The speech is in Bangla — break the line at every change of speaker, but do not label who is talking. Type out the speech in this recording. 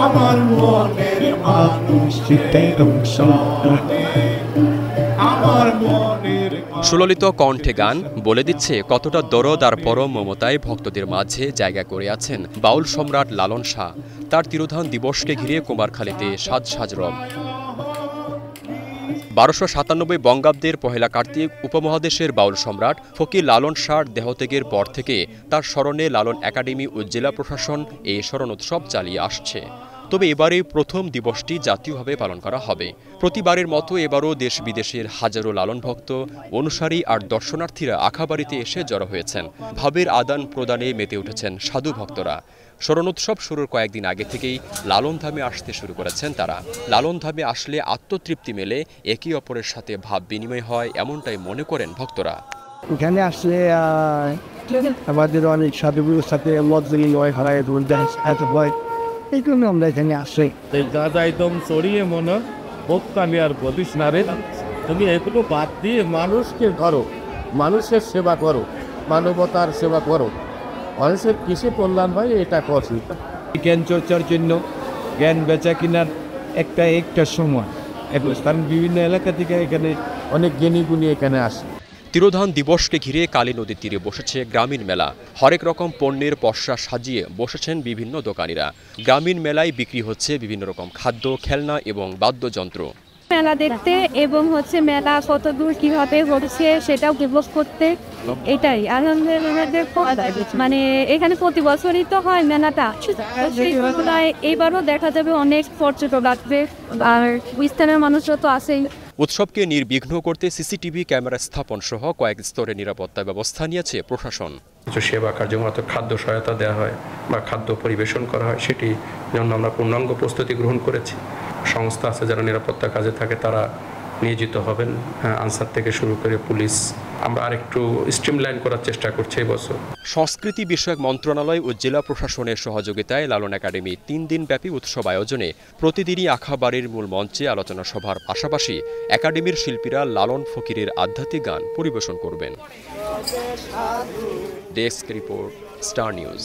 আমার মনের মানুষ
সুললিত কণ্ঠে গান বলে দিচ্ছে কতটা দরদ আর পরম মমতায় ভক্তদের মাঝে জায়গা করে আছেন বাউল সম্রাট লালন শাহ। তার তিরোধান দিবসকে ঘিরে কুমারখালীতে সাজ সাজ রব। 1297 বঙ্গাব্দের পহেলা কার্তিক উপমহাদেশের বাউল সম্রাট ফকির লালন শাহর দেহত্যাগের পর থেকে তার স্মরণে লালন একাডেমি ও জেলা প্রশাসন এই স্মরণোৎসব চালিয়ে আসছে। তবে এবারে প্রথম দিবসটি জাতীয়ভাবে পালন করা হবে। প্রতিবারের মতো এবারও দেশ বিদেশের হাজারো লালন ভক্ত, অনুসারী আর দর্শনার্থীরা আখাবাড়িতে এসে জড়ো হয়েছেন। ভাবের আদান প্রদানে মেতে উঠেছেন সাধু ভক্তরা। স্মরণোৎসব শুরুর কয়েকদিন আগে থেকেই লালন ধামে আসতে শুরু করেছেন তারা। লালন ধামে আসলে আত্মতৃপ্তি মেলে, একে অপরের সাথে ভাব বিনিময় হয়, এমনটাই মনে করেন ভক্তরা।
এখানে আসলে আমাদের অনেক সাধুগুলোর সাথে এই জন্য আমরা এখানে আসি।
গাঁজা একদম চড়িয়ে মনে ভোক্তানি আর বলিস না রে, তুমি এগুলো বাদ দিয়ে মানুষকে ধরো, মানুষের সেবা করো, মানবতার সেবা করো, মানুষের কিসে কল্যাণ হয় এটা করছি।
জ্ঞান চর্চার জন্য, জ্ঞান বেচা কিনার একটা সময়, কারণ বিভিন্ন এলাকা থেকে এখানে
অনেক জ্ঞানী গুণী এখানে আসে।
তিরোধান দিবসকে ঘিরে কালী নদীর তীরে বসেছে গ্রামীণ মেলা। হরেক রকম পণ্যের পসরা সাজিয়ে বসেছেন বিভিন্ন দোকানিরা। গ্রামীণ মেলায় বিক্রি হচ্ছে বিভিন্ন রকম খাদ্য, খেলনা এবং বাদ্যযন্ত্র।
মেলা দেখতে এবং মেলা কত দূর কিভাবে হচ্ছে সেটা উপভোগ করতে, এটাই মানে এখানে প্রতি বছরই তো হয় মেলাটা, এবারও দেখা যাবে অনেক পর্যটক আসবে আর স্থানীয় মানুষরা তো আছেই।
উৎসবকে নির্বিঘ্ন করতে সিসিটিভি ক্যামেরা স্থাপন সহ কয়েক স্তরে নিরাপত্তা ব্যবস্থা নিয়েছে প্রশাসন।
সেবা কার্যক্রম খাদ্য সহায়তা দেওয়া হয় বা খাদ্য পরিবেশন করা হয়, সেটি জন্য আমরা পূর্ণাঙ্গ প্রস্তুতি গ্রহণ করেছি। সংস্থা আছে যারা নিরাপত্তা কাজে থাকে, তারা নিয়োজিত হবেন, আনসার থেকে শুরু করে পুলিশ। আমরা আরেকটু স্ট্রিমলাইন করার চেষ্টা করছি এই বছর।
সংস্কৃতি বিষয়ক মন্ত্রণালয় ও জেলা প্রশাসনের সহযোগিতায় লালন একাডেমি 3 দিনব্যাপী উৎসব আয়োজনে প্রতিদিনই আখাবাড়ির মূল মঞ্চে আলোচনা সভার পাশাপাশি একাডেমির শিল্পীরা লালন ফকিরের আধ্যাত্মিক গান পরিবেশন করবেন। Desk report, star news.